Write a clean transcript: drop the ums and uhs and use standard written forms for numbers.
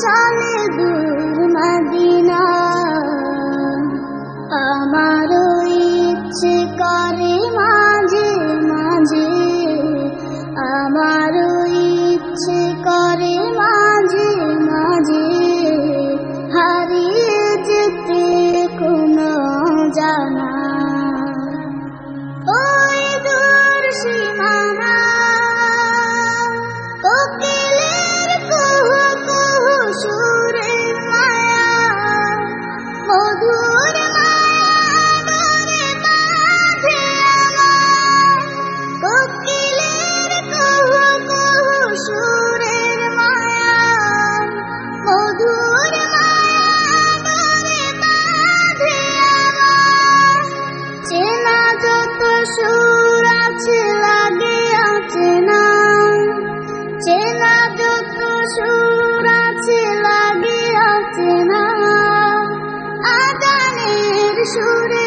চলে দূর মদিনা। আমারও ইচ্ছে করে মাঝে মাঝে, আমারও ইচ্ছে করে মাঝে মাঝে হারিয়ে যেতে কোনো জানা। ওই দূর সীমানা কোকিলের কুহু কুহু সুরের মায়া, মধুর মায়া বনে বাঁধে আমায়। কোকিলের কুহু কুহু সুরের মায়া, মধুর মায়া বনে বাঁধে আমায়। চেনা যত সুর আছে লাগে অচেনা, চেনা যত সুর আছে লাগে অচেনা। আজানের সুরে